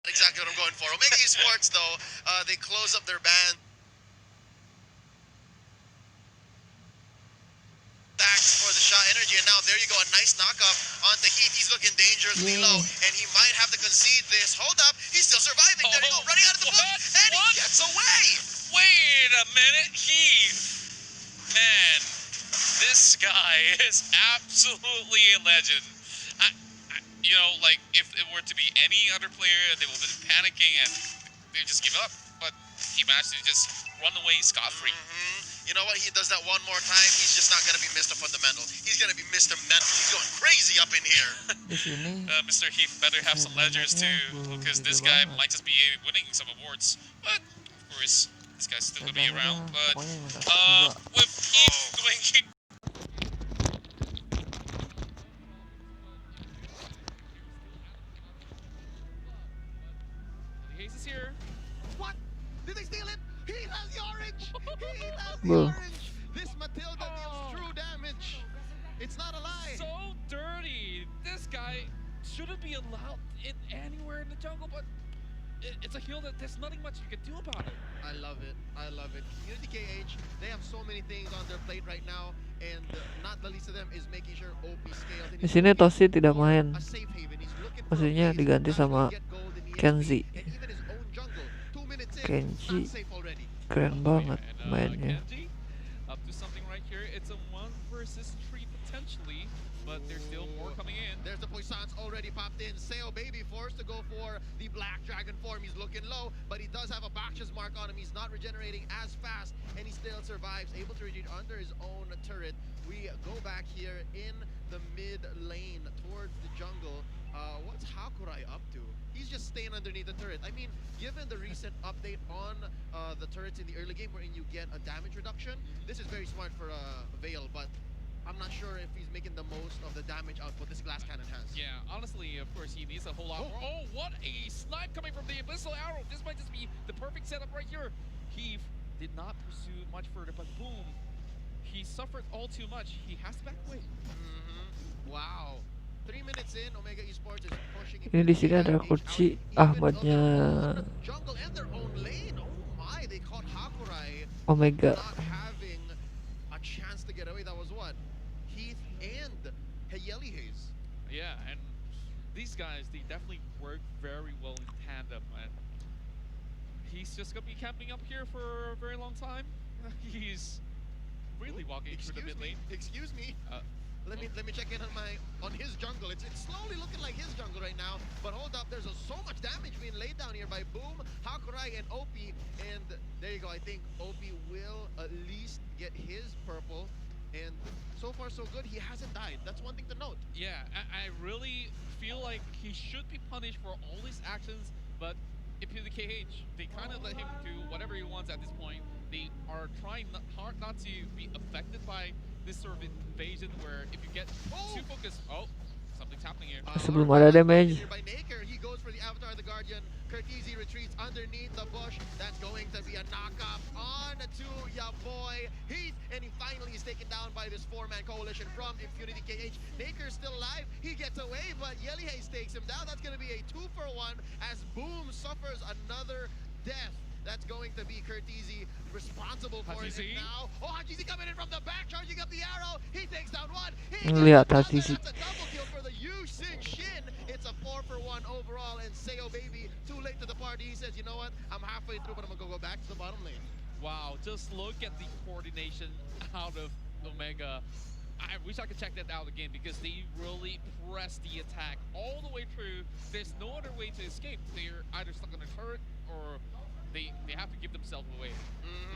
Exactly what I'm going for. Omega Esports, though, they close up their ban. Thanks for the shot energy, and now there you go, a nice knockup onto Heath. He's looking dangerously low, and he might have to concede this. Hold up, he's still surviving. There you go, running out of the boot, and he gets away. Wait a minute, Heath. Man, this guy is absolutely a legend. You know, like, if it were to be any other player, they would have been panicking and they just give up. But he managed to just run away scot-free. You know what? He does that one more time, he's just not going to be Mr. Fundamental. He's going to be Mr. Mental. He's going crazy up in here. Mr. Heath better have some ledgers too, because this guy might just be winning some awards. But, of course, this guy's still going to be around. But, with Heath doing... Haze is here. What? Did they steal it? He has the orange! He has the orange! This Matilda deals true damage. It's not a lie. So dirty. This guy shouldn't be allowed in anywhere in the jungle, but it's a heal that there's nothing much you can do about it. I love it. I love it. Unity KH, they have so many things on their plate right now, and not the least of them is making sure OP scales. Di sini Toshi tidak main. A safe haven. He's looking for Maksudnya a place diganti that's sama gonna get gold in the Kenzie. end, and even his own jungle. 2 minutes in, Kenji not safe already. keren banget mainnya. Kenji, up to something right here. It's a 1 versus 3 potentially, but there's still more coming in. There's the Poissons already popped in. Seo Baby forced to go for the Black Dragon form. He's looking low, but he does have a Bakshas mark on him. He's not regenerating as fast, and he still survives, able to regenerate under his own turret. We go back here in the mid lane towards the jungle. What's Hakurai up to? He's just staying underneath the turret. I mean, given the recent update on the turrets in the early game wherein you get a damage reduction, this is very smart for Vale, but I'm not sure if he's making the most of the damage output this glass cannon has. Yeah, honestly, of course, he needs a whole lot more. Oh, what a snipe coming from the Abyssal Arrow. This might just be the perfect setup right here. Heath did not pursue much further, but boom. He suffered all too much. He has to back away. Wow. 3 minutes in, Omega Esports is pushing. Ini di sini ada kursi Ahmadnya Jungle and their own lane. Oh my, they caught Hakurai Omega. not having a chance to get away. That was what? Heath and Hayeli Hayes. Yeah, and these guys, they definitely work very well in tandem. And he's just going to be camping up here for a very long time. He's really walking through the mid lane. Excuse me. Let me check in on his jungle. It's slowly looking like his jungle right now. But hold up, there's so much damage being laid down here by Boom, Hakurai, and OP. And there you go. I think OP will at least get his purple. And so far so good. He hasn't died. That's one thing to note. Yeah, I really feel like he should be punished for all his actions. But if you're the KH, they kind of let him do whatever he wants at this point. They are trying hard not to be affected by this sort of invasion where if you get too focused, something's happening here. Sebelum ada damage. By Naker, he goes for the Avatar of the Guardian. Curtizi retreats underneath the bush. That's going to be a knockoff on to ya boy Heath, and he finally is taken down by this 4-man coalition from Infinity KH. Naker's still alive. He gets away, but Yelihaze takes him down. That's going to be a 2-for-1 as Boom suffers another death. That's going to be Curtizi responsible for it. And now, Hajizi coming in from the back, charging up the arrow. He takes down one. Lihat Hajizi. That's a double kill for the Yu Sin Shin. It's a 4-for-1 overall, and Seo Baby, too late to the party. He says, you know what? I'm halfway through, but I'm gonna go back to the bottom lane. Wow, just look at the coordination out of Omega. I wish I could check that out again because they really pressed the attack all the way through. There's no other way to escape. They're either stuck on a turret or they have to give themselves away.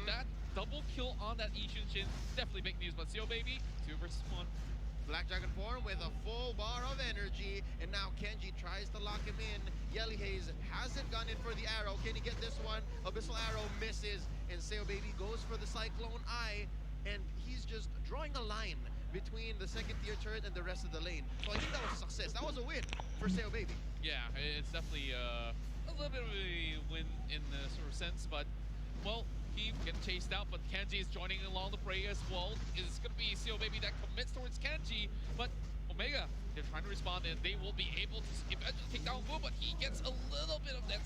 That double kill on that Ishin Shin, definitely big news. But Seo Baby, 2 versus 1. Black Dragon form with a full bar of energy, and now Kenji tries to lock him in. Yelihaze hasn't gone in for the arrow. Can he get this one? Abyssal Arrow misses, and Seo Baby goes for the Cyclone Eye, and he's just drawing a line between the second tier turret and the rest of the lane. So I think that was a success. That was a win for Seo Baby. Yeah, it's definitely a little bit of a win in the sort of sense, but well, he getting chased out, but Kenji is joining along the fray as well. It's going to be Seo Baby that commits towards Kenji, but Omega, they're trying to respond, and they will be able to eventually take down Boom, but he gets a little bit of that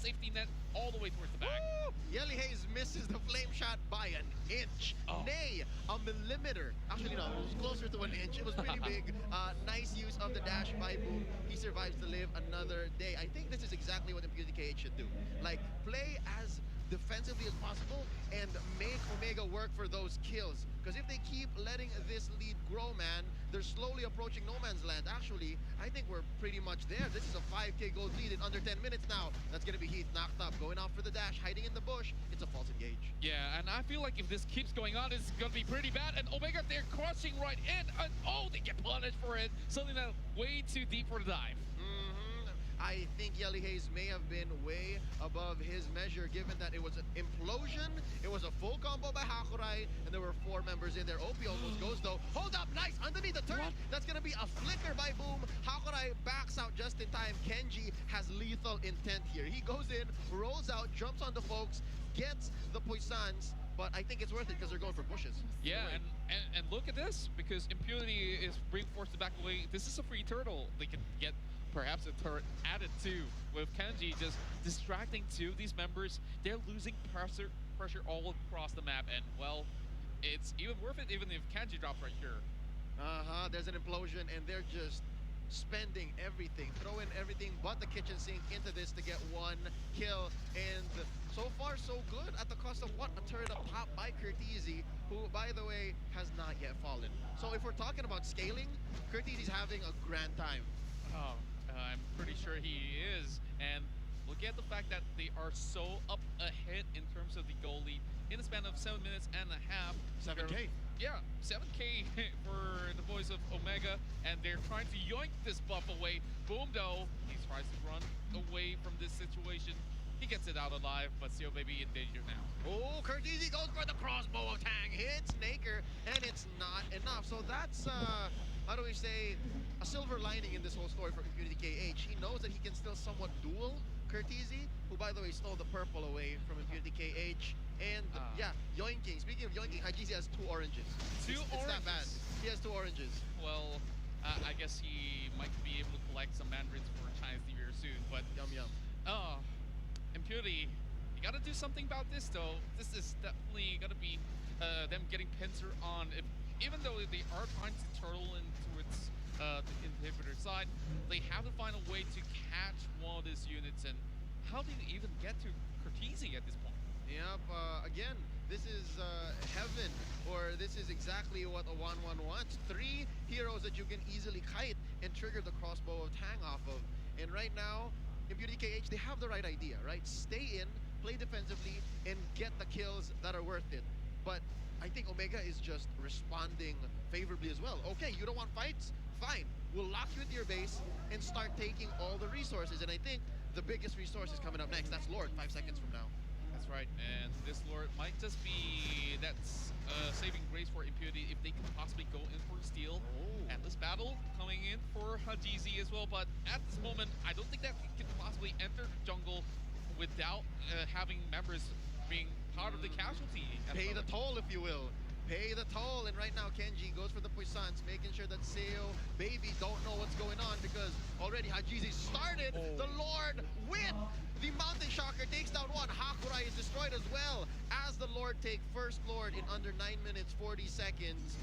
all the way towards the back. Woo! Yelly Hayes misses the flame shot by an inch. Oh. Nay, a millimeter. Actually, no, it was closer to an inch. It was pretty big. Nice use of the dash by Boom. He survives to live another day. I think this is exactly what Impunity KH should do. Like, play as defensively as possible and make Omega work for those kills. Because if they keep letting this lead grow, man, they're slowly approaching no man's land. Actually, I think we're pretty much there. This is a 5k gold lead in under 10 minutes now. That's going to be Heath knocked up, going out for the dash, hiding in the bush. It's a false engage. Yeah, and I feel like if this keeps going on, it's going to be pretty bad. And Omega, they're crushing right in. And oh, they get punished for it. Something that way too deep for the dive. I think Yelly Hayes may have been way above his measure, given that it was an implosion, it was a full combo by Hakurai, and there were 4 members in there. OP almost goes though. Hold up, nice, underneath the turret. That's gonna be a flicker by Boom. Hakurai backs out just in time. Kenji has lethal intent here. He goes in, rolls out, jumps on the folks, gets the Poissons, but I think it's worth it because they're going for bushes. Yeah, and look at this, because Impunity is being forced to back away. This is a free turtle. They can get perhaps a turret added too, with Kenji just distracting 2 of these members. They're losing pressure all across the map, and well, it's even worth it even if Kenji drops right here. There's an implosion, and they're just spending everything, throwing everything but the kitchen sink into this to get 1 kill. And so far, so good at the cost of what? A turret up top by Curtizi, who, by the way, has not yet fallen. So if we're talking about scaling, Curtizi's having a grand time. Oh, I'm pretty sure he is. And look at the fact that they are so up ahead in terms of the goal lead in the span of 7 minutes and a half. 7k. Yeah, 7k for the boys of Omega, and they're trying to yoink this buff away. Boom, though, he tries to run away from this situation. He gets it out alive, but still maybe in danger now. Oh, Curtizi goes for the crossbow of Tang, hits Naker, and it's not enough. So that's, how do we say, a silver lining in this whole story for Impunity KH. He knows that he can still somewhat duel Curtizi, who, by the way, stole the purple away from Impunity KH. And, yeah, yoinking. Speaking of yoinking, Hajizi has 2 oranges. Two oranges? It's that bad. He has 2 oranges. Well, I guess he might be able to collect some mandarins for Chinese New Year soon, but... Yum, yum. Impunity, you gotta do something about this, though. This is definitely gonna be them getting pincer on. Even though they are trying to turtle in towards the inhibitor side, they have to find a way to catch one of these units. And how do you even get to Curtizi at this point? Yep, again, this is heaven, or this is exactly what a 1-1 wants. 3 heroes that you can easily kite and trigger the crossbow of Tang off of. And right now, Impunity KH, they have the right idea, right? Stay in, play defensively, and get the kills that are worth it. But I think Omega is just responding favorably as well. Okay, you don't want fights? Fine. We'll lock you into your base and start taking all the resources. And I think the biggest resource is coming up next. That's Lord, 5 seconds from now. That's right, and this Lord might just be that's saving grace for Impunity if they can possibly go in for steal. And this battle coming in for Hajizi as well, but at this moment, I don't think that he can possibly enter the jungle without having members being part of the casualty. Pay the toll, if you will. Pay the toll, and right now Kenji goes for the Poissons, making sure that Seo, Baby don't know what's going on because already Hajizi started. The Lord with the Mountain Shocker takes down 1. Hakurai is destroyed as well as the Lord take first Lord in under 9 minutes 40 seconds.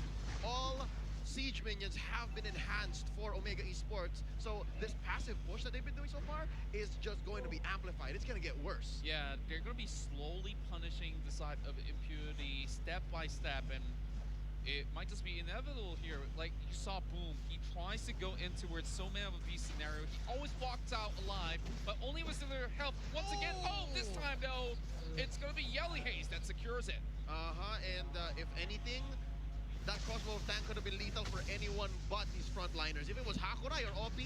All siege minions have been enhanced for Omega Esports, so this passive push that they've been doing so far is just going to be amplified. It's going to get worse. Yeah, they're going to be slowly punishing the side of Impunity step by step, and it might just be inevitable here. Like you saw Boom, he tries to go in towards so many of these scenarios. He always walks out alive, but only with their help. Once again, this time though, it's going to be Yelly Hayes that secures it. And if anything, that crossbow of Tang could have been lethal for anyone but these frontliners. If it was Hakurai or OP,